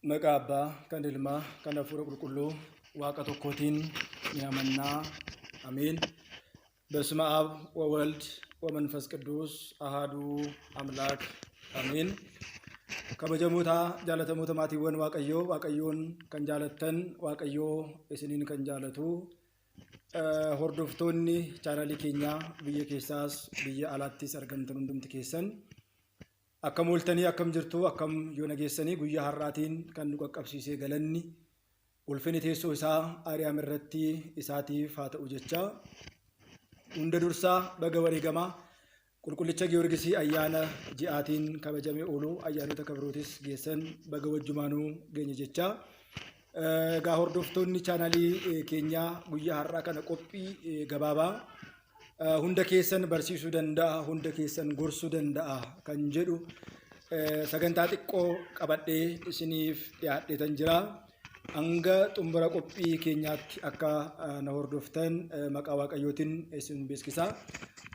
Maqaa Abbaa, kan Ilmaa, kan Hafuura Qulqulluu, Waaqa tokkootiin ni amanna. Ameen. በስመ አብ ወወልድ ወመንፈስ ቅዱስ አሐዱ አምላክ አሜን። ከበጀሞታ ጃለተሞታ ማቲወን waaqayyoon kan jaalattan waaqayyoo isiniin kan jaalatu hordoftoonni chaanalii keenya biyya keessaas biyya alaattis argamtan hundumti keessan akkam ooltanii akkam jirtu akkam yoo nageessanii guyyaa har'aatiin kan nu qaqqabsiisee galanni ulfinni teessoo isaa Ariyaam irratti isaatiif haa ta'u jecha hunda dursaa baga wareegamaa qulqullicha Giyoorgisii ayyaana ji'aatiin kabajamee oolu ayyaanota kabrootis geessan baga wajjumaanuu geenye jecha egaa hordoftoonni chaanalii keenyaa guyyaa har'aa kana qophii gabaabaa hunda keessan barsiisuu danda'a hunda keessan gorsuu danda'a kan jedhu sagantaa xiqqoo qabadhee isiniif dhiyaadheetan jira. Hanga xumura qophii keenyaatti akka na hordoftan maqaa waaqayyootiin isin beeksisa.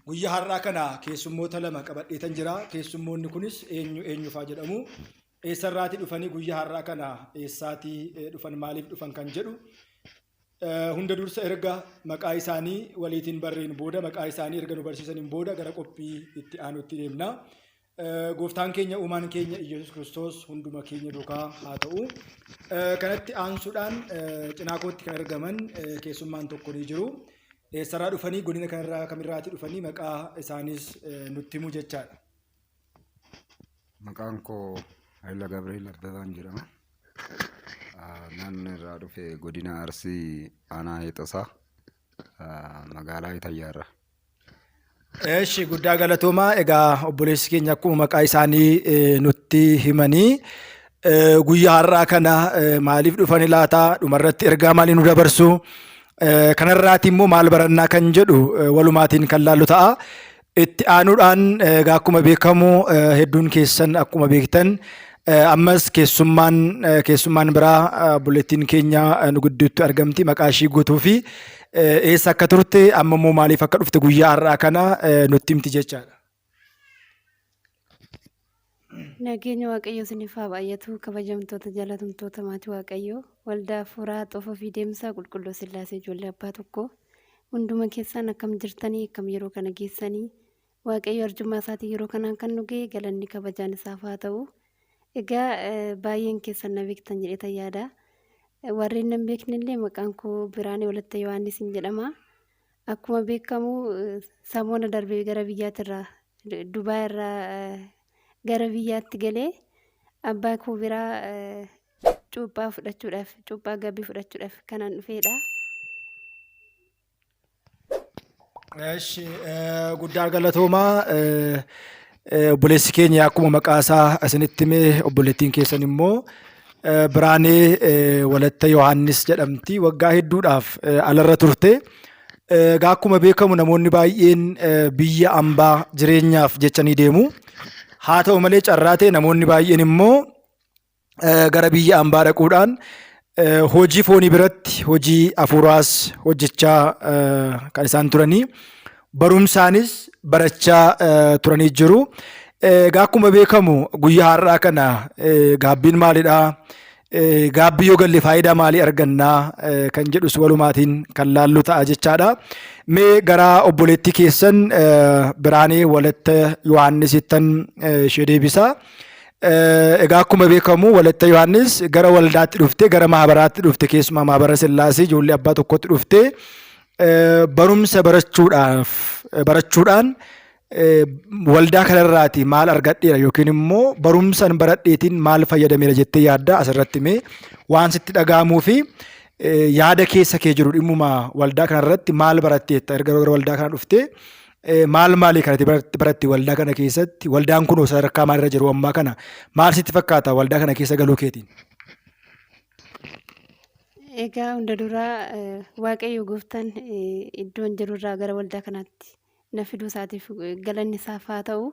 Guyyaa har'aa kana keessummoota lama qabadheetan jira. Keessummoonni kunis eenyu faa jedhamu. Eessarraatii dhufanii guyyaa har'aa kana eessaatii dhufan maaliif dhufan kan jedhu. Hunda dursa erga maqaa isaanii waliitiin barreen booda maqaa isaanii erga nu barsiisaniin booda gara qophii itti aanutti deemna. Gooftaan keenya uumaan keenya Iyesuus Kiristoos hunduma keenya duukaa haa ta'u. Kanatti aansuudhaan cinaa kootti kan argaman keessummaan tokko ni jiru. Eessarraa dhufanii godina kanarraa kamirraatii dhufanii maqaa isaanis nutti himu jechaadha. Maqaan koo Hayila Gabriel Abbabaan jedhama. Naannoo irraa dhufe godina Arsii aanaa Heexasaa magaalaa Itayyaarraa. Eeshi guddaa galatoomaa egaa obboleessi keenya akkuma maqaa isaanii nutti himanii guyyaa har'aa kana maaliif dhufani laata dhumarratti ergaa maalii nu dabarsu kanarraati immoo maal barannaa kan jedhu walumaatiin kan laallu ta'a. Itti aanuudhaan egaa akkuma beekamu hedduun keessan akkuma beektan ammas keessummaan biraa obboleettiin keenya nu gidduutti argamti maqaa ishii guutuu fi eessa akka turte amma immoo maaliif akka dhufte guyyaa har'aa kana nutti himti jechaadha. Nageenya waaqayyoo isiniif haa baay'atu kabajamtoota jaalatamtoota maatii waaqayyoo waldaa fuuraa xoofoo fi deemsaa qulqulluu sillaasee ijoollee abbaa tokko hunduma keessan akkam jirtanii akkam yeroo kana geessanii waaqayyo arjummaa isaatii yeroo kanaan kan nu ga'e galanni kabajaan isaaf haa ta'u. Egaa baay'een keessan na beektan jedhee yaada. Warreen nan beeknillee maqaan koo Biraanee Walatta Yohaannis jedhama. Akkuma beekamu samoona darbee gara biyyaatirraa Dubaay irraa gara biyyaatti galee abbaa koo biraa cuuphaa gabbii fudhachuudhaaf kanaan dhufeedha. Eeshi guddaa galatoomaa obboleessi keenya akkuma maqaa isaa isinitti himee obboleettiin keessan immoo Biraanee Walatta Yohaannis jedhamti. Waggaa hedduudhaaf alarra turte. Egaa akkuma beekamu namoonni baay'een biyya ambaa jireenyaaf jechanii deemu. Haa ta'u malee carraa ta'e namoonni baay'een immoo gara biyya ambaa dhaquudhaan hojii foonii biratti hojii hafuuraas hojjechaa kan isaan turanii barumsaanis barachaa turanii jiru. Egaa akkuma beekamu guyyaa har'aa kana gaabbiin maalidhaa? Gaabbii yoo galle faayidaa maalii argannaa kan jedhus walumaatiin kan laallu ta'a jechaadha. Mee gara obboleettii keessan Biraanee Walatta Yohaannisittan ishee deebisa. Egaa akkuma beekamu Walatta Yohaannis gara waldaatti dhufte gara mahabaraatti dhufte keessumaa mahabara Sillaasee ijoollee abbaa tokkotti dhufte barumsa barachuudhaan waldaa kanarraati maal argadheera yookiin immoo barumsan baradheetiin maal fayyadameera jettee yaadda asirratti mee waan sitti dhagahamuu fi yaada keessa kee jiru dhimmuma waldaa kanarratti maal baratteetta erga gara waldaa kana dhufte maalii kanatti baratte waldaa kana keessatti waldaan kun sadarkaa maalirra jiru ammaa kana maal sitti fakkaata waldaa kana keessa galuu keetiin? Egaa hunda duraa waaqayyo gooftaan iddoon jirurraa gara waldaa kanaatti na fiduu isaatiif galanni isaaf haa ta'u.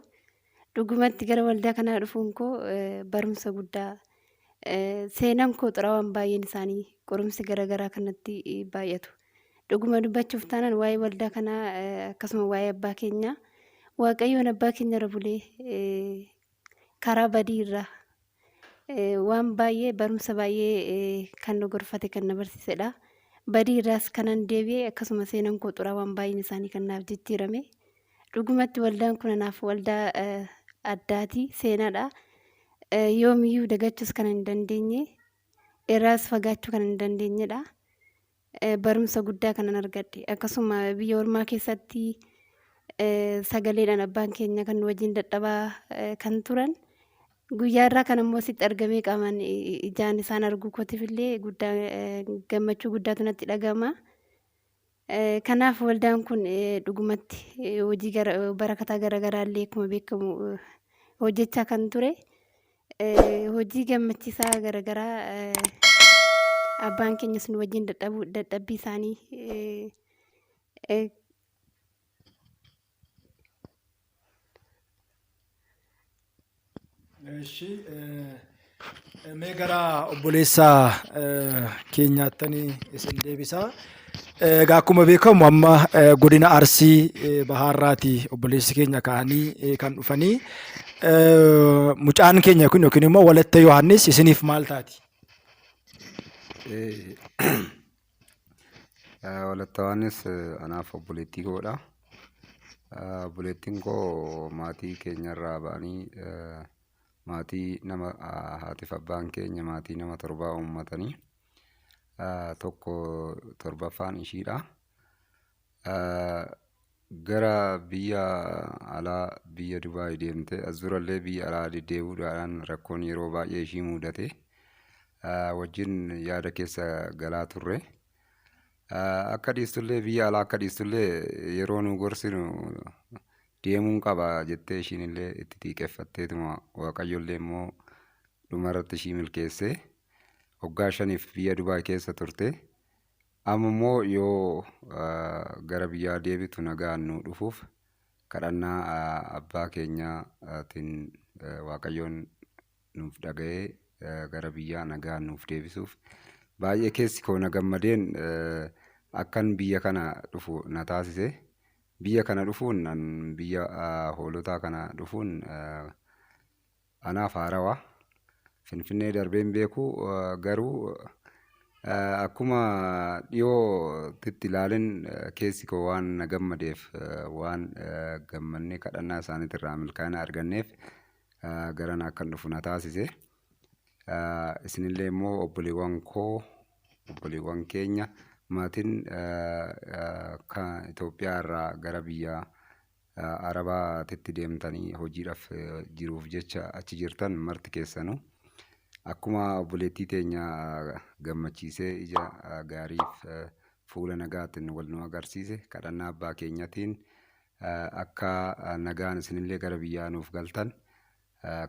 Dhugumatti gara waldaa kanaa dhufuun koo barumsa guddaa seenaan koo xuraawwan baay'een isaanii qorumsi garaagaraa kanatti baay'atu. Dhuguma dubbachuuf taanaan waa'ee waldaa kanaa akkasuma waa'ee abbaa keenyaa waaqayyoon abbaa keenya irra bulee karaa badii irraa waan baay'ee barumsa baay'ee kan nu gorfate kan na barsiisedha. Badii irraas kanan deebi'e akkasuma seenan koo xuraa waan baay'een isaanii kan naaf jijjiirame. Dhugumatti waldaan kun anaaf waldaa addaati seenaadha. Yoomiyyuu dagachuus kan hin dandeenye irraas fagaachuu kan hin dandeenyedha. Barumsa guddaa kanan argadhe akkasuma biyya ormaa keessatti sagaleedhaan abbaan keenya kan nu wajjin dadhabaa kan turan guyyaa irraa kan ammoo sitti argamee qaamaan ijaan isaan arguu kootiif illee guddaa gammachuu guddaatu natti dhagama. Kanaaf waldaan kun dhugumatti hojii barakataa garaagaraa illee akkuma beekamu hojjechaa kan ture. Hojii gammachiisaa garaagaraa abbaan keenyas nu wajjin dadhabbii isaanii mee gara obboleessaa keenyaatti isin deebisaa. Egaa akkuma beekamu amma godina Arsii Bahaarraati obboleessi keenya ka'anii kan dhufanii. Mucaan keenya kun yookiin immoo Walatta Yohaannis isiniif maal taati? Walatta Yohaannis anaaf obboleettii koodha. Obboleettiin koo maatii keenyarraa ba'anii maatii nama haatiif abbaan keenya maatii nama torbaa uummatanii tokko torbaffaan ishiidha. Gara biyya alaa biyya Dubaay deemte as durallee biyya alaa deddeebi'uudhaan rakkoon yeroo baay'ee ishii mudate wajjin yaada keessa galaa turre. Akka dhiistullee biyya alaa akka dhiistullee yeroo nu gorsinu deemuun qaba jettee ishiin illee itti xiiqeffatteetuma Waaqayyollee immoo dhumarratti ishii milkeesse waggaa 5 biyya Dubaay keessa turte. Amma immoo yoo gara biyyaa deebitu nagaan nu dhufuuf kadhannaa abbaa keenyaatiin Waaqayyoon nuuf dhaga'ee gara biyyaa nagaan nuuf deebisuuf baay'ee keessi koo na gammadeen akkan biyya kana dhufu na taasise. Biyya kana dhufuun biyya hoolotaa kana dhufuun anaaf haarawaa. Finfinnee darbeen beeku garuu akkuma dhiyootti ilaalin keessi koo waan na gammadeef waan gammannee kadhannaa isaaniitirraa milkaa'ina arganneef garan akkan dhufu na taasise. Isinillee immoo obboleewwan keenya maatiin Itoophiyaa irraa gara biyya Arabaatitti deemtanii hojiidhaaf jiruuf jecha achi jirtan marti keessanuu akkuma obboleettii teenya gammachiisee ija gaariif fuula nagaatiin wal nu agarsiise kadhannaa abbaa keenyatiin akka nagaan isinillee gara biyyaa nuuf galtan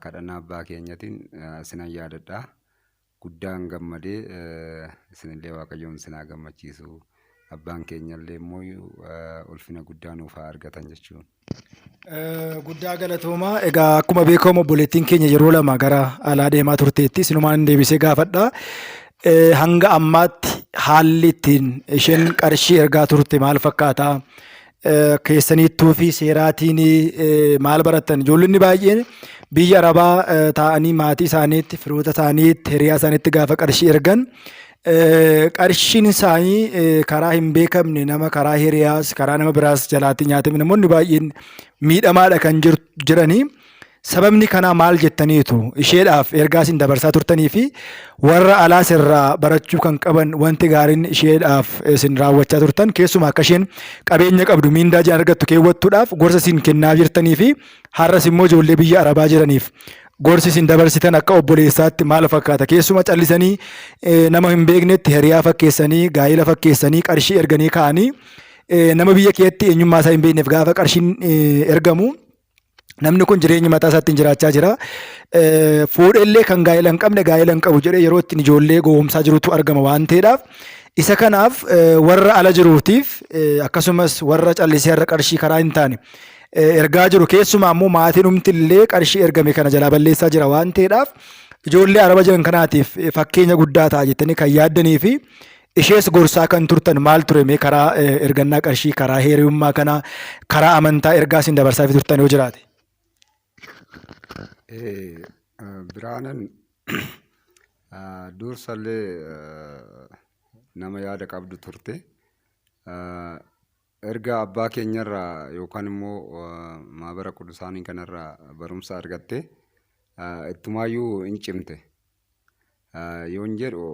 kadhannaa abbaa keenyatiin isinan yaadadha. Guddaan gammadee isinillee Waaqayyoon isinaa gammachiisu abbaan keenyallee immoo ulfina guddaa nuuf haa argatan jechuudha. Guddaa galatoomaa. Egaa akkuma beekamu obboleettiin keenya yeroo lama gara alaa deemaa turteetti sinumaan deebisee gaafadha. Hanga ammaatti haalli ittiin isheen qarshii ergaa turte maal fakkaata? Keessaniittuu fi seeraatiin maal barattan? Ijoollonni baay'een biyya Arabaa taa'anii maatii isaaniitti, firoota isaaniitti, hiriyaa isaaniitti gaafa qarshii ergan qarshiin isaanii karaa hin beekamne nama karaa hiriyaas karaa nama biraas jalaatti nyaatame namoonni baay'een miidhamaadha kan jiranii. Sababni kanaa maal jettaniitu isheedhaaf ergaa isin dabarsaa turtanii fi warra alaas irraa barachuu kan qaban wanti gaariin isheedhaaf isin raawwachaa turtan keessumaa akka isheen qabeenya qabdu miindaa jaan argattu keewwattuudhaaf gorsa isin kennaa jirtanii fi har'as immoo ijoollee biyya Arabaa jiraniif gorsi isin dabarsitan akka obboleessaatti maal fakkaata? Keessuma callisanii nama hin beeknetti hiriyaa fakkeessanii gaa'ila fakkeessanii qarshii erganii ka'anii nama biyya keetti eenyummaa isaa hin beekneef gaafa qarshiin ergamu namni kun jireenya mataa isaatti jiraachaa jira. Fuudhellee kan gaa'ela hin qabne gaa'ela hin qabu jedhee yeroo ittiin ijoollee gowwoomsaa jirutu argama waan ta'eedhaaf isa kanaaf warra ala jiruutiif akkasumas warra callisee har'a qarshii karaa hin taane ergaa jiru keessumaa immoo maatiin humtillee qarshii ergame kana jalaa balleessaa jira waan ta'eedhaaf ijoollee Araba jiran kanaatiif fakkeenya guddaa ta'a jettanii kan yaaddanii fi ishees gorsaa kan turtan maal ture mee karaa ergannaa qarshii karaa heeriyummaa kanaa karaa amantaa ergaa isin dabarsaa fi turtan yoo jiraate? Biraanan dursallee nama yaada qabdu turte. Erga abbaa keenyarraa yookaan immoo maabara qudusaanii kanarraa barumsa argatte ittumaayyuu hin cimte. Yoon jedhu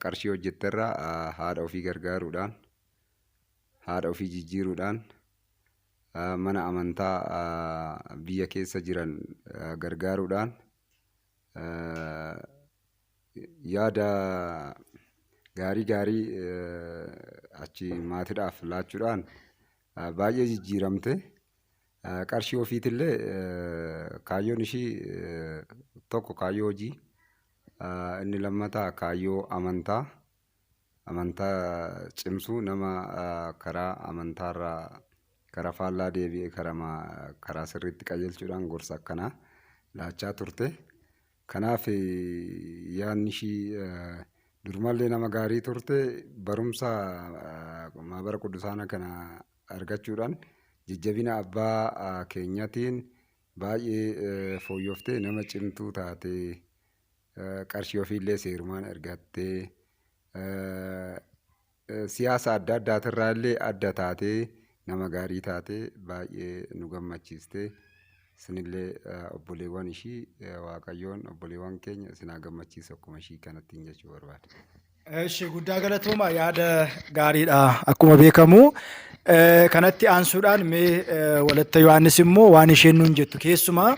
qarshii hojjetterraa haadha ofii gargaaruudhaan, haadha ofii jijjiiruudhaan, mana amantaa biyya keessa jiran gargaaruudhaan, yaada gaarii achi maatiidhaaf laachuudhaan baay'ee jijjiiramte. Qarshii ofiitillee kaayyoon ishii tokko kaayyoo hojii, inni lammataa kaayyoo amantaa cimsuu, nama karaa amantaarraa karaa faallaa deebi'ee karaa sirriitti qajeelchuudhaan gorsa akkanaa laachaa turte. Kanaaf yaadni ishii durumallee nama gaarii turte. Barumsa maabara qudusaana kana argachuudhaan jajjabina abbaa keenyatiin baay'ee fooyyooftee nama cimtuu taate, qarshii ofiillee seerumaan argattee, siyaasa adda addaatirraa illee adda taatee nama gaarii taatee baay'ee nu gammachiiste. Isinillee obboleewwan ishii Waaqayyoon obboleewwan keenya isin haa gammachiisu akkuma ishii kanattiin jechuu barbaada. Guddaa galatooma, yaada gaariidha. Akkuma beekamu kanatti aansuudhaan mee Walatta Yohaannis immoo waan isheen nuun jettu keessumaa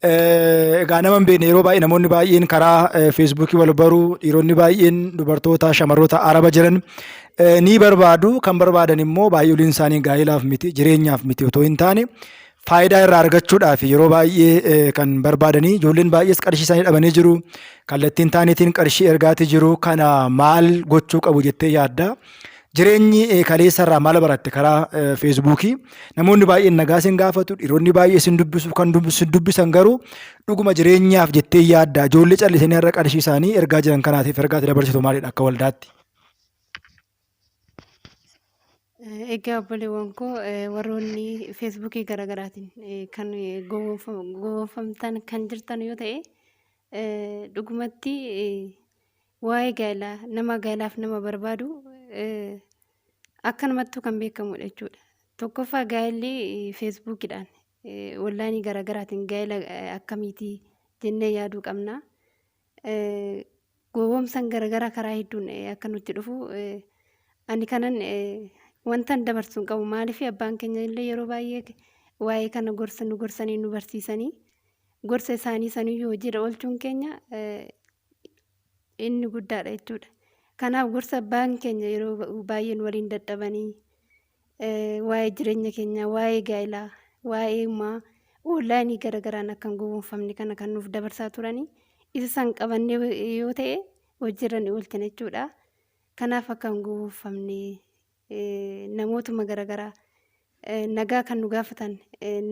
egaa nama hin beekne yeroo baay'ee namoonni baay'een karaa feesbuukii wal baruu, dhiironni baay'een dubartoota shamarroota araba jiran ni barbaadu. Kan barbaadan immoo baay'een isaanii gaa'ilaaf miti, jireenyaaf miti otoo hin taane faayidaa irraa argachuudhaaf yeroo baay'ee kan barbaadanii, ijoolleen baay'ees qarshii isaanii dhabanii jiru. Kallattiin taanetiin qarshii ergaatii jiru. Kana maal gochuu qabu jettee yaadda? Jireenyi kaleessarraa maal baratte karaa feesbuukii? Namoonni baay'een nagaa isin gaafatu, dhiironni baay'ee isin dubbisuuf kan dubbisan garuu dhuguma jireenyaaf jettee yaadda? Ijoollee callisanii irra qarshii isaanii ergaa jiran kanaatiif ergaatti dabarsitu maalidha akka waldaatti? Egaa obboleewwan koo warroonni feesbuukii garaagaraatiin kan gowwoomfamtan kan jirtan yoo ta'e dhugumatti waa'ee gaa'elaa nama gaa'elaaf nama barbaadu akkanumattuu kan beekamudha jechuudha. Tokkoffaa gaa'elli feesbuukiidhaan onlaayinii garaagaraatiin gaa'ela akkamiitii jennee yaaduu qabna. Gowwoomsan garaagaraa karaa hedduun akka nutti dhufu ani kanan wantan dabarsuun qabu. Maaliif abbaan keenya illee yeroo baay'ee waa'ee kana gorsanii nu barsiisanii, gorsa isaanii saniyyuu hojiirra oolchuun keenya inni guddaadha jechuudha. Kanaaf gorsa abbaan keenya yeroo baay'een waliin dadhabanii waa'ee jireenya keenya, waa'ee gaa'elaa, waa'ee uumaa onlaayinii garaagaraan akkan gowwoomfamne kana kan nuuf dabarsaa turanii, isa san qabannee yoo ta'e hojiirra ni oolchan jechuudha. Kanaaf akkan gowwoomfamne namootuma garaagaraa nagaa kan nu gaafatan,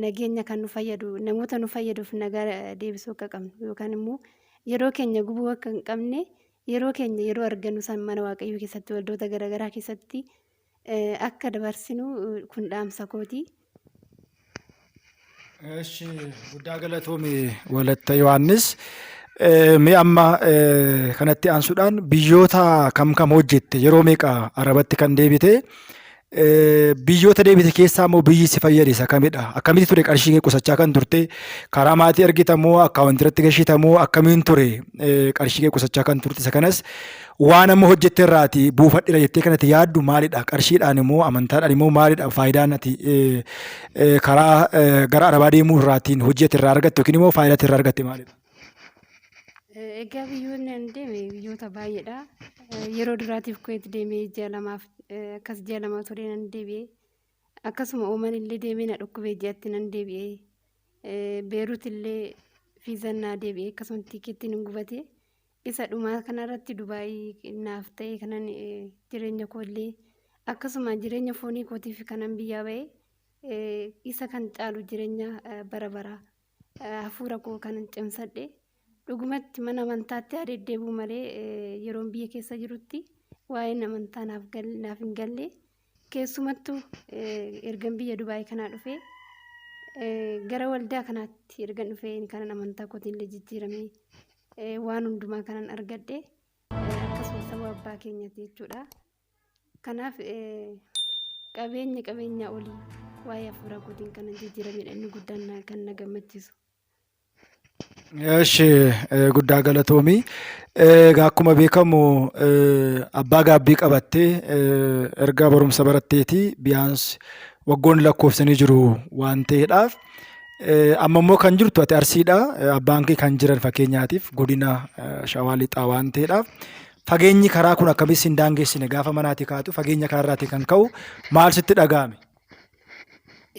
nageenya kan nu fayyadu, namoota nu fayyaduuf nagaa deebisuu akka qabnu, yookaan immoo yeroo keenya gubuu akka hin qabne, yeroo keenya yeroo argannu san mana Waaqayyoo keessatti, waldoota garaagaraa keessatti akka dabarsinu kun dhaamsa kooti. Guddaa galatoome Walatta Yohaannis. Mee amma kanatti aansuudhaan biyyoota kam hojjette, yeroo meeqa Arabatti kan deebite, biyyoota deebite keessaa immoo biyyi si fayyade isa kamidha? Akkamitti ture qarshii kee qusachaa kan turte? Karaa maatii argitamoo akkaawuntii irratti gashitamoo akkamiin ture qarshii kee qusachaa kan turte? Isa kanas waan amma hojjette irraati buufadhira jettee kanatti yaaddu maalidha? Qarshiidhaan immoo amantaadhaan immoo maalidha faayidaan ati karaa gara Arabaa deemuu irraatiin hojjette irraa argatte yookiin immoo faayidaa irraa argatte maalidha? Egaa biyyoonni ani deeme biyyoota baay'eedha. Yeroo duraatiif Kuweet deemee ji'a lamaaf akkas ji'a lama turee nan deebi'ee, akkasuma Ooman illee deemee na dhukkubee ji'atti nan deebi'ee, Beerut illee fiizan naa deebi'ee akkasuma tiikeettiin hin gubate. Isa dhumaa kanarratti Dubaayii naaf ta'e kanan jireenya koo illee akkasuma jireenya foonii kootiif kanan biyyaa ba'e isa kan caalu jireenya bara baraa hafuura koo kanan cimsadhe. Dhugumatti mana amantaatti deddeebi'u malee yeroon biyya keessa jirutti waa'een amantaa naaf hin galle. Keessumattuu ergan biyya Dubaayii kanaa dhufee gara waldaa kanaatti ergan dhufee kanan amantaa kootiin illee jijjiiramee waan hundumaa kanan argadhe akkasumas saba abbaa keenyati jechuudha. Kanaaf qabeenya olii waa'ee hafuura kootiin kan jijjiiramedha inni guddaan kan na gammachiisu. Eesh guddaa galatoomii. Akkuma beekamu abbaa gaabbii qabattee erga barumsa baratteeti biyaansi waggoon lakkoofsanii jiru waan ta'eedhaaf amma immoo kan jirtu ati Arsiidha. Abbaan kee kan jiran fakkeenyaatiif godina Shawaa Lixaa waan ta'eedhaaf fageenyi karaa kun akkamitti hin daangessine gaafa manaatii kaatu fageenya karaarraatii kan ka'u maal sitti dhaga'ame?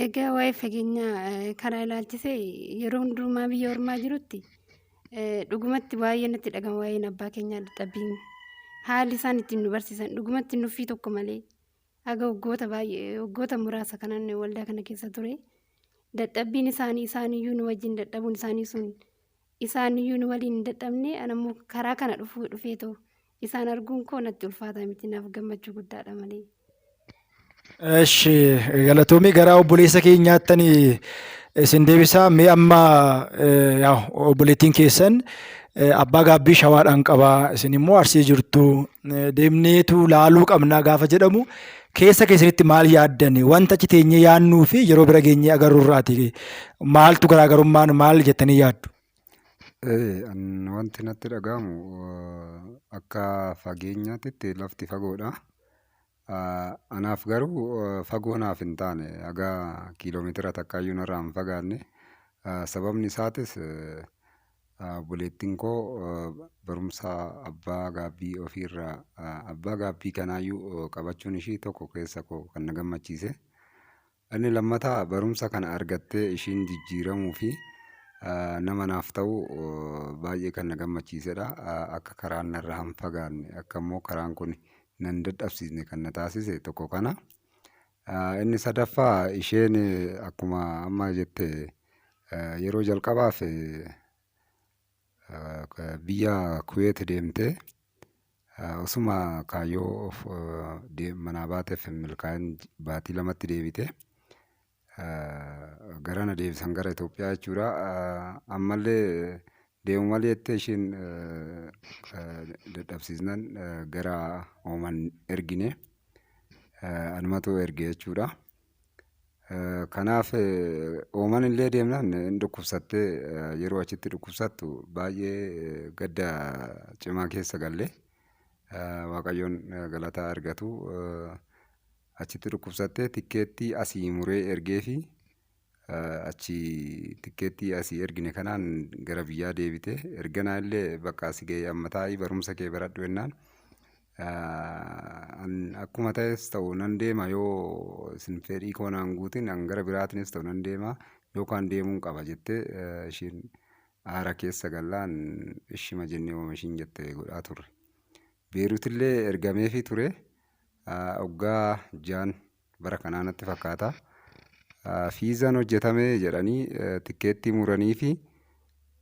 Egaa waa'ee fageenya karaa ilaalchisee yeroo hundumaa biyya ormaa jirutti dhugumatti baay'ee natti dhagama waa'een abbaa keenyaa dadhabbiin haalli isaan ittiin nu barsiisan dhugumatti nuffii tokko malee haga waggoota muraasa kanan waldaa kana keessa ture dadhabbiin isaaniyyuu nu wajjin dadhabuun isaanii sun isaaniyyuu nu waliin hin dadhabne anammoo karaa kana dhufee ta'u isaan arguun koo natti ulfaata miti naaf gammachuu guddaadha malee. Eesh galatoomii gara obboleessa keenyaatti isin deebisaa. Mee amma obboleettiin keessan abbaa gaabbii Shawaadhaan qabaa isin immoo Arsii jirtu deemneetu laaluu qabnaa gaafa jedhamu keessa keessanitti maal yaaddan wanta achi teenyee yaannuu fi yeroo bira geenyee agarruurraati maaltu garaagarummaan maal jettanii yaaddu? Wanti natti dhagahamu akka fageenyaatti lafti fagoodha. Anaaf garuu fagoo naaf hin taane haga kiiloomeetira takkaayyuu narraa hin fagaanne. Sababni isaatis obboleettiin koo barumsa abbaa gaabbii ofiirraa abbaa gaabbii kanaayyuu qabachuun ishii tokko keessa koo kan na gammachiise. Inni lammataa barumsa kana argattee ishiin jijjiiramuu fi nama naaf ta'u baay'ee kan na gammachiisedha. Akka karaan narraa hin fagaanne akka immoo karaan kun nan dadhabsiisne kan na taasise tokko kana. Inni sadaffaa isheen akkuma amma jette yeroo jalqabaaf biyya Kuweet deemtee osuma kaayyoo manaa baateef milkaa'in baatii lamatti deebite. Gara na deebisan gara Itoophiyaa jechuudha. Ammallee deemu malee jettee isheen dadhabsiisnan gara Ooman ergine anumatu erge jechuudha. Kanaaf Ooman illee deemnaan hin dhukkubsattee yeroo achitti dhukkubsattu baay'ee gadda cimaa keessa galle. Waaqayyoon galataa argatu. Achitti dhukkubsattee tikkeettii asii muree ergee fi achi tikkeettii asii ergine kanaan gara biyyaa deebite. Erganaa illee bakka asii ga'ee amma taa'ii barumsa kee baradhu jennaan. Akkuma ta'es ta'u nan deema yoo isin fedhii koo naan guutin gara biraatiinis ta'u nan deema yookaan deemuun qaba jettee isheen aara keessa gallaan ishima jennee ooma ishiin jette godhaa turre. Beeruutillee ergameefii ture. Waggaa 6 bara kanaa natti fakkaata. Fiizaan hojjetamee jedhanii tikkeettii muranii fi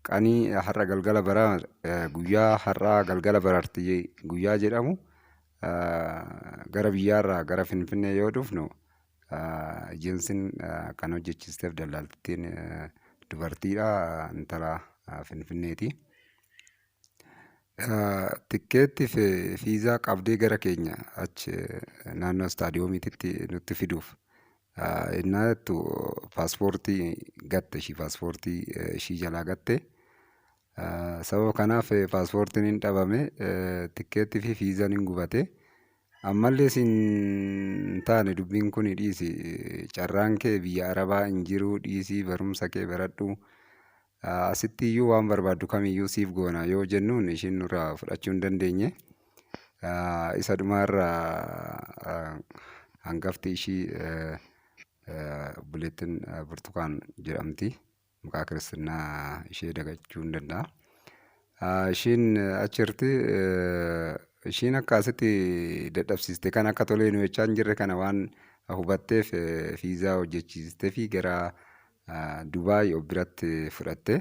qanii har'a galgala bara guyyaa har'aa galgala barartii guyyaa jedhamu gara biyyaarraa gara Finfinnee yoo dhufnu ejeensiin kan hojjechiisteef daldaaltittiin dubartiidha intala Finfinneeti. Tikkeetti fi fiizaa qabdee gara keenya achi naannoo istaadiyoomiitti nutti fiduuf innaattu paaspoortii gatte ishii paaspoortii ishii jalaa gatte. Sababa kanaaf paaspoortiin hin dhabame tikkeetti fi fiizaan hin gubate. Ammallee siin taane dubbiin kun dhiisi carraan kee biyya Arabaa hin jiru dhiisii barumsa kee baradhu. Asitti iyyuu waan barbaaddu kamiyyuu siif goona yoo jennuun ishiin nurraa fudhachuu hin dandeenye. Isa dhumaarraa hangafti ishii obboleettiin Burtukaan jedhamti. Maqaa kiristinnaa ishee dagachuu hin danda'a. Ishiin achirti ishiin akkasitti dadhabsiiste kan akka tolee nu jechaa hin jirre kana waan hubatteef fiizaa hojjechiistee fi gara Dubaay of biratti fudhatte.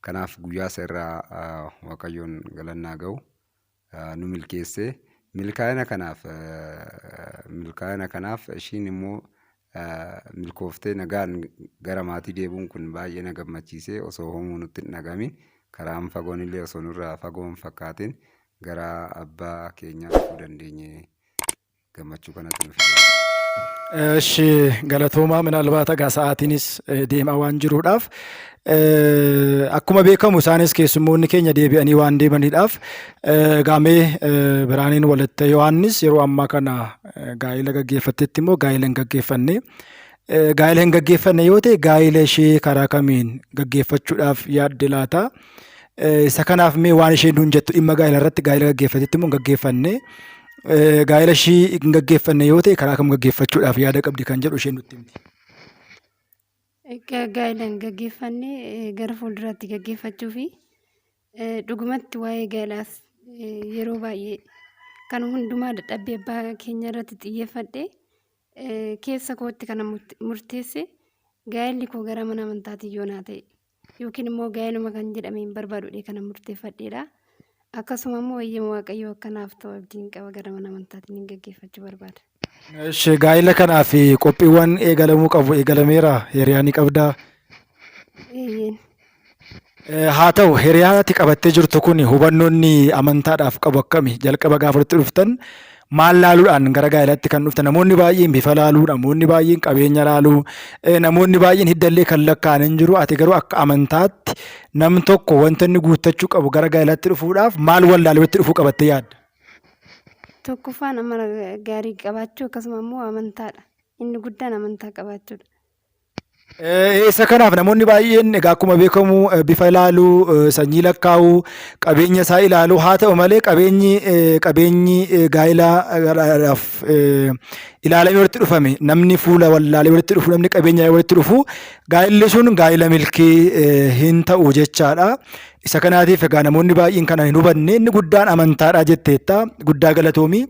Kanaaf guyyaa isa irraa Waaqayyoon galannaa ga'u nu milkeesse. Milkaa'ina kanaaf ishiin immoo milkooftee nagaan gara maatii deebuun kun baay'ee na gammachiisee osoo hoomuu nutti hin dhagamin karaan fagoon illee osoo nurraa fagoon fakkaatiin gara abbaa keenyaa dhufuu dandeenye gammachuu kanatti nu fide. እሺ ገለቶማ ምናልባት ሰዓቲንስ ዴማ ዋን ጅሩudhaaf akkuma beekamu isaanis keessummoonni keenya deebi'anii waan deemaniidhaaf gaamee Biraaniin walitti Yohaannis yeroo ammaa kana gaa'ila gaggeeffattetti immoo gaa'ila hin gaggeeffanne gaa'ila hin gaggeeffanne yoo ta'e gaa'ila ishee karaa kamiin gaggeeffachuudhaaf yaadde laata isa kanaaf mee waan isheen nuun jettu dhimma gaa'ila irratti gaa'ila gaggeeffattetti immoo hin gaggeeffanne gaa'ila ishii hin gaggeeffanne yoo ta'e karaa kam gaggeeffachuudhaaf yaada qabdi kan jedhu isheen nutti himti. Gaa'ila hin gaggeeffanne gara fuulduraatti gaggeeffachuu fi dhugumatti waa'ee gaa'ilaas yeroo baay'ee kan hundumaa dadhabbii abbaa keenya irratti xiyyeeffadhe keessa kootti kana murteesse gaa'illi koo gara mana amantaatii yoo naa ta'e yookiin immoo gaa'iluma kan jedhame hin barbaadudhe kana murteeffadheedha. Akkasuma immoo wayyama waaqayyoo akkanaaf ta'u abdiin qaba gara mana amantaatiin hin gaggeeffachuu barbaada. Eshi gaa'ila kanaaf qophiiwwan eegalamuu qabu eegalameera hiriyaa ni qabdaa? Haa ta'u hiriyaatti qabattee jirtu kun hubannoonni amantaadhaaf qabu akkami jalqaba gaafa walitti dhuftan maal laaluudhaan gara gaa'ilaatti kan dhuftan namoonni baay'een bifa laaluu namoonni baay'een qabeenya laaluu namoonni baay'een hiddallee kan lakkaa'an hin jiru ati garuu akka amantaatti nam tokko wanta inni guuttachuu qabu gara gaa'ilaatti dhufuudhaaf maal wallaalee walitti dhufuu qabattee yaadda? Tokkoffaan amala gaarii qabaachuu akkasuma immoo amantaadha. Inni guddaan amantaa qabaachuudha. Isa kanaaf namoonni baay'een egaa akkuma beekamu bifa ilaaluu sanyii lakkaa'uu qabeenya isaa ilaaluu haa ta'u malee qabeenyi gaa'ilaadhaaf ilaalamee walitti dhufame namni fuula wallaalee walitti dhufu namni qabeenya walitti dhufu gaa'illi sun gaa'ila milkii hin ta'u jechaadha. Isa kanaatiif egaa namoonni baay'een kana hin hubanne inni guddaan amantaadha jetteetta guddaa galatoomii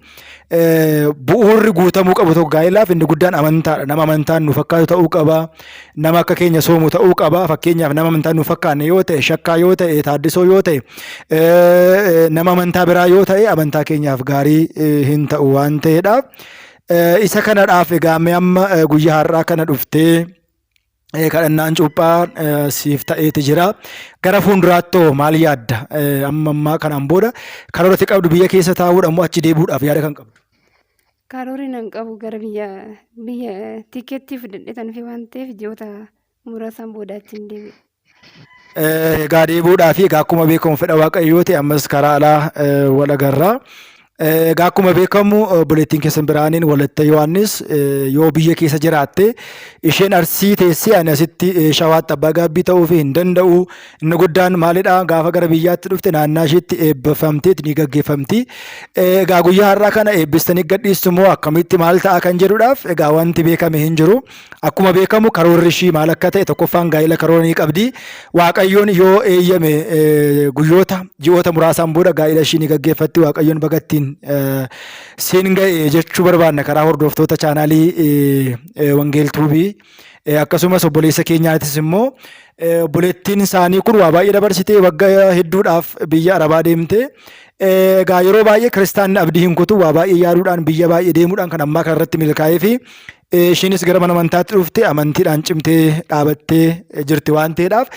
bu'uurri guutamuu qabu tokko gaa'ilaaf inni guddaan amantaadha nama amantaan nu fakkaatu ta'uu qaba nama akka keenya soomu ta'uu qaba fakkeenyaaf nama amantaan nu fakkaanne yoo ta'e shakkaa yoo ta'e taaddisoo yoo ta'e nama amantaa biraa yoo ta'e amantaa keenyaaf gaarii hin ta'u waan ta'eedhaaf isa kanadhaaf egaa amma guyyaa har'aa kana dhuftee kadhannaan cuuphaa siif ta'eeti jira. Gara fuulduraattoo maal yaadda? Amma kanaan booda karoora ati qabdu biyya keessa taa'uudhaan moo achi deebi'uudhaaf yaada kan qabdu? Karoorri nan qabu gara biyya tikeettii fudhadheetan fi waan ta'eef ji'oota muraasaan booda achi hin deebi'u. Egaa deebi'uudhaaf egaa akkuma beekamu fedha waaqayyoo ta'e ammas karaa alaa wal agarraa. Egaa akkuma beekamu buleettiin keessan Biraaniin walitti Yohaannis yoo biyya keessa jiraatte isheen arsii teessee ani asitti shawaatti abbaa gaabbii ta'uu fi hin danda'u inni guddaan maalidha gaafa gara biyyaatti dhufte naannaa isheetti eebbifamteet ni gaggeeffamti. Egaa guyyaa har'aa kana eebbistanii gadhiistu moo akkamitti maal ta'a kan jedhuudhaaf egaa wanti beekame hin jiru. Akkuma beekamu karoorri ishii maal akka ta'e tokkoffaan gaa'ila karoora ni qabdi. Waaqayyoon yoo eeyyame ji'oota muraasaan booda gaa'ila ishii ni gaggeeffatti waaqayyoon bagattiin siin ga'e jechuu barbaanna karaa hordoftoota chaanaalii wangeeltuubii akkasumas obboleessa keenyaatis immoo obboleettiin isaanii kun waa baay'ee dabarsitee waggaa hedduudhaaf biyya Arabaa deemte egaa yeroo baay'ee kiristaanni abdii hin kutu waa baay'ee yaaduudhaan biyya baay'ee deemuudhaan kan ammaa kanarratti milkaa'ee fi ishiinis gara mana amantaatti dhufte amantiidhaan cimtee dhaabattee jirti waan ta'eedhaaf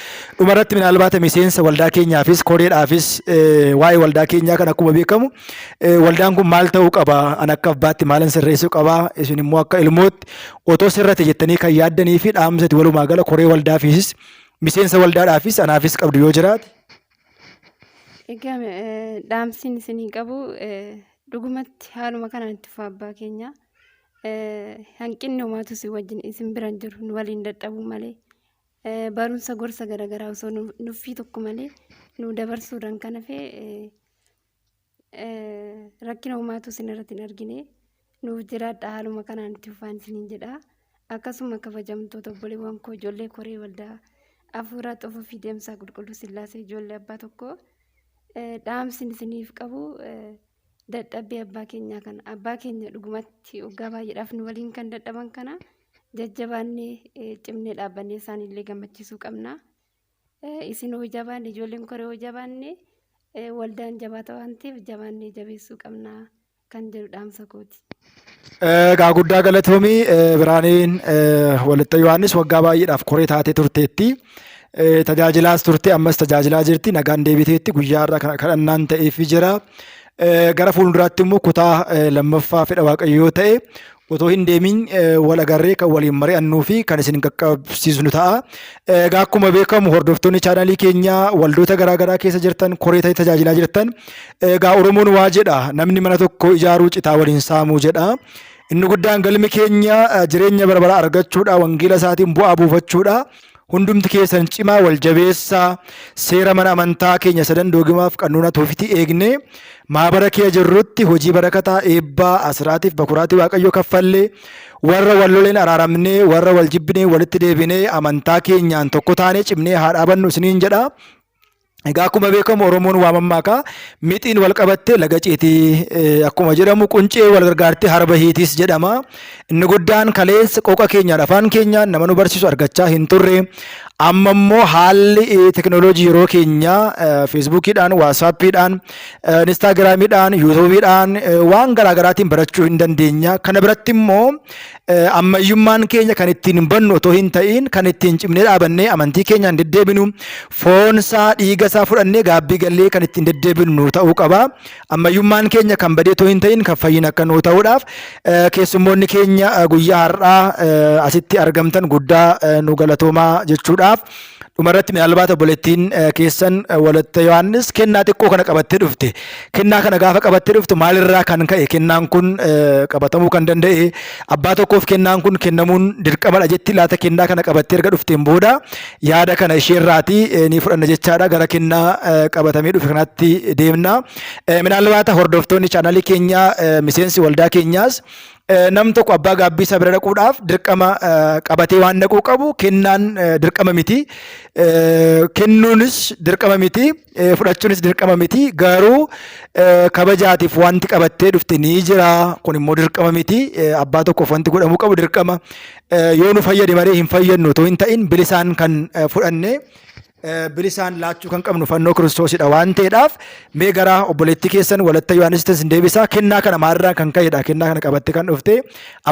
dhumarratti minaalbaata miseensa waldaa keenyaafis koreedhaafis waa'ee waldaa keenyaa kan akkuma beekamu waldaan kun maal ta'uu qaba an akka abbaatti maalan sirreessuu qaba isin immoo akka ilmootti otoo sirrate jettanii kan yaaddanii fi dhaamsati walumaa gala koree waldaafis miseensa waldaadhaafis anaafis qabdu yoo jiraate. Egaa dhaamsiin isinii qabu dhugumatti haaluma kanaan itti fufa abbaa keenya. Hanqinni homaatu si wajjin isin biran jiru nu waliin dadhabuu malee barumsa gorsa garaagaraa osoo nuffii tokko malee nu dabarsuudhaan kan hafe rakkina homaatu isin irratti hin argine nuuf jiraadha haaluma kanaan itti fufaan isiniin jedha. Akkasuma kabajamtoota obboleewwan koo ijoollee koree waldaa hafuuraa xofoo fi deemsaa qulqulluu sillaasee ijoollee abbaa tokko dhaamsiin isiniif qabu. Dadhabbii abbaa keenyaa kana abbaa keenya dhugumatti waggaa baay'eedhaaf nu waliin kan dadhaban kana jajjabaannee cimnee dhaabbannee isaanillee gammachiisuu qabna. Isin hoo jabaanne ijoolleen koree hoo jabaanne waldaan jabaata waan ta'eef jabaannee jabeessuu qabna kan jedhu dhaamsa kooti. Egaa guddaa galatoomii Biraaniin walitti Yohaannis waggaa baay'eedhaaf koree taatee turteetti. tajaajilaas turte ammas tajaajilaa jirti nagaan deebiteetti guyyaa irraa kadhannaan ta'eef jira. Gara fuulduraatti immoo kutaa lammaffaa fedha waaqayyoo ta'e otoo hin deemin wal agarree kan waliin mari'annuu fi kan isin qaqqabsiisnu ta'a. Egaa akkuma beekamu hordoftoonni chaanalii keenyaa waldoota garaagaraa keessa jirtan koree ta'e tajaajilaa jirtan egaa Oromoon waa jedha namni mana tokko ijaaruu citaa waliin saamuu jedha. Inni guddaan galmi keenya jireenya bara baraa argachuudha wangeela isaatiin bu'aa buufachuudha. Hundumti keessan cimaa wal jabeessaa seera mana amantaa keenya sadan doogimaaf qanuuna tuufitii eegne maabara kee jirrutti hojii barakataa eebbaa asiraatiif bakuraatii waaqayyo kaffallee warra wal loleen araaramnee warra wal jibbinee walitti deebinee amantaa keenyaan tokko taanee cimnee haa dhaabannu isiniin jedha. Egaa akkuma beekamu Oromoon waa mammaakaa mixiin wal qabattee laga ceetii akkuma jedhamu quncee wal gargaartee harba hiitis jedhama. Inni guddaan kaleessa qooqa keenyaan afaan keenyaan nama nu barsiisu argachaa hin turre. Amma immoo haalli teknooloojii yeroo keenyaa feesbuukiidhaan, waasaappiidhaan, inistaagiraamiidhaan, yuutuubiidhaan waan garaagaraatiin barachuu hin dandeenya. Kana biratti immoo ammayyummaan keenya kan ittiin bannu otoo hin ta'in kan ittiin cimnee dhaabannee amantii keenyaan deddeebinu foonsaa dhiigasaa fudhannee gaabbii gallee kan ittiin deddeebinu ta'uu qaba. Ammayyummaan keenya kan badee otoo hin ta'in kan fayyina akka nuu ta'uudhaaf keessummoonni keenya guyyaa har'aa asitti argamtan guddaa nu galatoomaa jechuudha. Dhumarratti minaalbaata obboleettiin keessan Walatta Yohaannis kennaa xiqqoo kana qabattee dhufte. Kennaa kana gaafa qabattee dhufte maalirraa kan ka'e kennaan kun qabatamuu kan danda'e abbaa tokkoof kennaan kun kennamuun dirqamadha jetti laata kennaa kana qabattee erga dhufteen booda yaada kana isheerraatii ni fudhanna jechaadha gara kennaa qabatamee dhufe kanatti deemna. Minaalbaata hordoftoonni chaanalii keenyaa miseensi waldaa keenyaas nam tokko abbaa gaabbii isa bira dhaquudhaaf dirqama qabatee waan dhaquu qabu kennaan dirqama miti. Kennuunis dirqama miti, fudhachuunis dirqama miti. Garuu kabajaatiif wanti qabattee dhufte ni jira. Kun immoo dirqama miti. Abbaa tokkoof wanti godhamuu qabu dirqama. Yoo nu fayyade malee hin fayyadnu otoo hin ta'in bilisaan kan fudhanne bilisaan laachuu kan qabnu fannoo kiristoosidha waan ta'eedhaaf mee gara obboleettii keessan Walatta Yohaannisittis hin deebisaa. Kennaa kana maalirraa kan ka'edha. Kennaa kana qabattee kan dhufte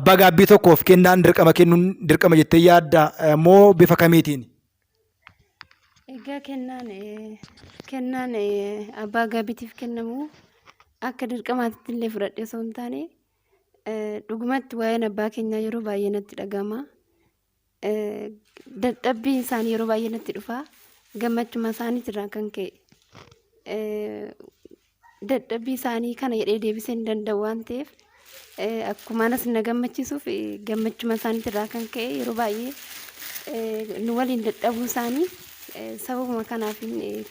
abbaa gaabbii tokkoof kennaan dirqama kennuun dirqama jettee yaadda moo bifa kamiitiin? Egaa kennaan abbaa gaabbiitiif kennamu akka dirqamaatti illee fudhadhee osoo hin taane dhugumatti waa'een abbaa keenyaa yeroo baay'ee natti dhagama. Dadhabbiin isaanii yeroo baay'ee natti dhufa. Gammachuma isaaniitirraa kan ka'e dadhabbii isaanii kana jedhee deebisee hin danda'u waan ta'eef akkuma anas na gammachiisuuf gammachuma isaaniitirraa kan ka'e yeroo baay'ee nu waliin dadhabuu isaanii sababuma kanaaf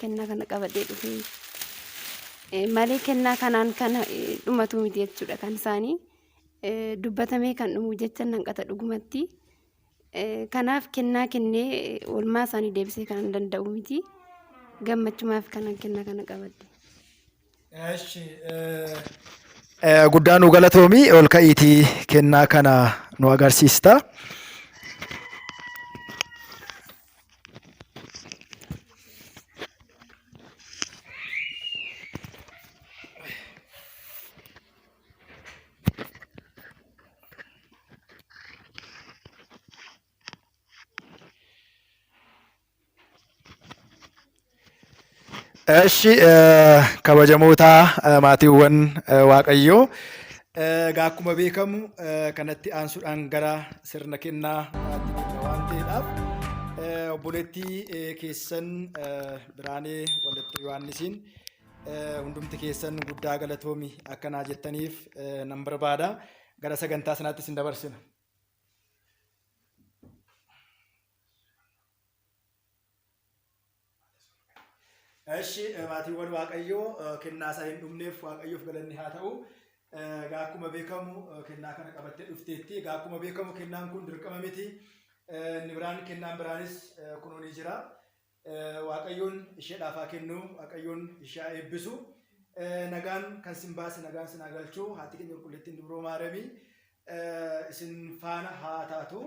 kennaa kana qabadhee dhufe malee kennaa kanaan kana dhumatu miti jechuudha kan isaanii dubbatamee kan dhumu jecha nanqata dhugumatti. Kanaaf kennaa kennee oolmaa isaanii deebisee kan danda'u miti gammachumaaf kanan kennaa kana qabadde. Guddaa nu galatoomi ol ka'iitii kennaa kana nu agarsiista. Eshi kabajamoota maatiiwwan waaqayyoo akkuma beekamu kanatti aansuudhaan gara sirna kennaa waan ta'eedhaaf obboleettii keessan Biraanee Walatta Yohaannisiin hundumti keessan guddaa galatoomi akkanaa jettaniif nan barbaada. Gara sagantaa sanaatti isin dabarsina. Eshi maatiiwwan waaqayyoo kennaa isaa hin dhumneef waaqayyoof galanni haa ta'u. Akkuma beekamu kennaa kana qabattee dhufteetti. Akkuma beekamu kennaan kun dirqama miti. Inni biraan kennaan biraanis kunoo ni jira. Waaqayyoon isheedhaaf haa kennu. Waaqayyoon ishee haa eebbisu. Nagaan kan sin baase nagaan sin haa galchu. Haati keenya qulqulleettiin dubroo Maariyaamii isin faana haa taatu.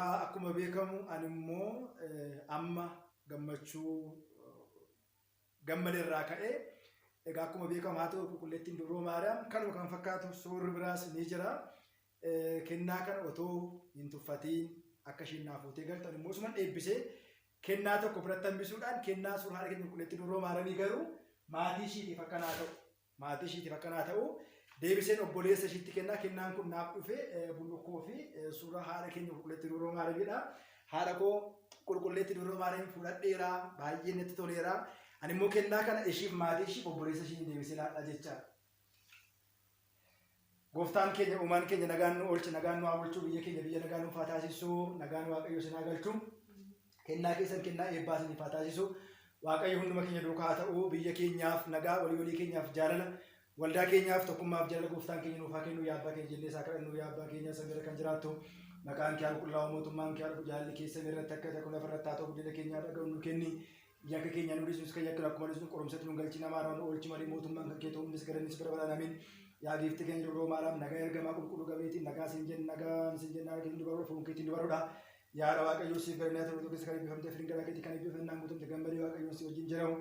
Akkuma beekamu ani immoo amma gammachuu gammadeerraa ka'ee akkuma beekamu haa ta'u qulqulleettiin dubroo Maariyaam kanuma kan fakkaatu suurri biraas ni jira. Kennaa kana otoo hin tuffatiin akka isheen naaf fuutee galtan immoo osuman eebbisee kennaa tokko biratti hambisuudhaan kennaa suuraa haadha keenya qulqulleetti duroo maaramii garuu maatii ishiitiif akkanaa ta'u deebiseen obboleessa ishiitti kennaan kun naaf dhufe bullukkoo fi suuraa haadha keenya qulqulleetti duroo maaramiidha. Haadha koo qulqulleetti duroo maaramii fudhadheera baay'ee natti toleera. Ani immoo kennaa kana ishiif maatii ishiif obboleessa ishii deebisee laadha jechaadha. Gooftaan keenya uumaan keenya nagaan nu oolchi nagaan nu haa oolchu biyya keenya biyya nagaan nu haa taasisu nagaan Waaqayyo sinaa galchu kennaa keessan kennaa eebbaa sinii haa taasisu Waaqayyo hunduma keenya duukaa haa ta'u biyya keenyaaf nagaa walii keenyaaf jaalala waldaa keenyaaf tokkummaaf jaalala gooftaan keenya nuuf haa kennu yaa abbaa keenya jennee isaa kadhannu yaa abbaa keenya samii kan jiraattu maqaan kee haa qulqullaa'u mootummaan kee haa dhufu jaalalli keessa irratti akka ta'u lafarratti haa ta'u guddina keenyaa dhaga'u nu kenni yakka keenya nu dhiisnus kan yakka akkuma dhiisnu qoromsatti nu galchi namaa nu oolchi malee mootummaan kan kee ta'u hundis garannis bara baraan amiin. Yaa giifti keenya duroo maalam nagaa ergamaa qulqulluu gabeetiin nagaa sin jenna keetiin dubaroo fuun keetiin dubaroodha. Yaa Waaqayyo siif bareedina ta'u tokko kan eebbifamte firin garaa keetii kan eebbifannaan guutumte gammadee Waaqayyo si wajjin jiraatu.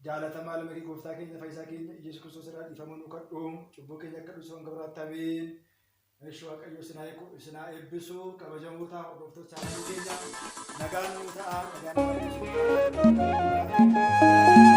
Jaalatamaa lama kee gooftaa keenya fayyisaa keenya Yesuus Kiristoos irraa dhiifamuu nu kadhu cubbuu keenya akka dhiisu hanga biraatti amiin. Eeshu Waaqayyo sinaa eebbisu kabajamoota hordoftoota chaanaalii keenya nagaan nu ta'a nagaan nu ta'a.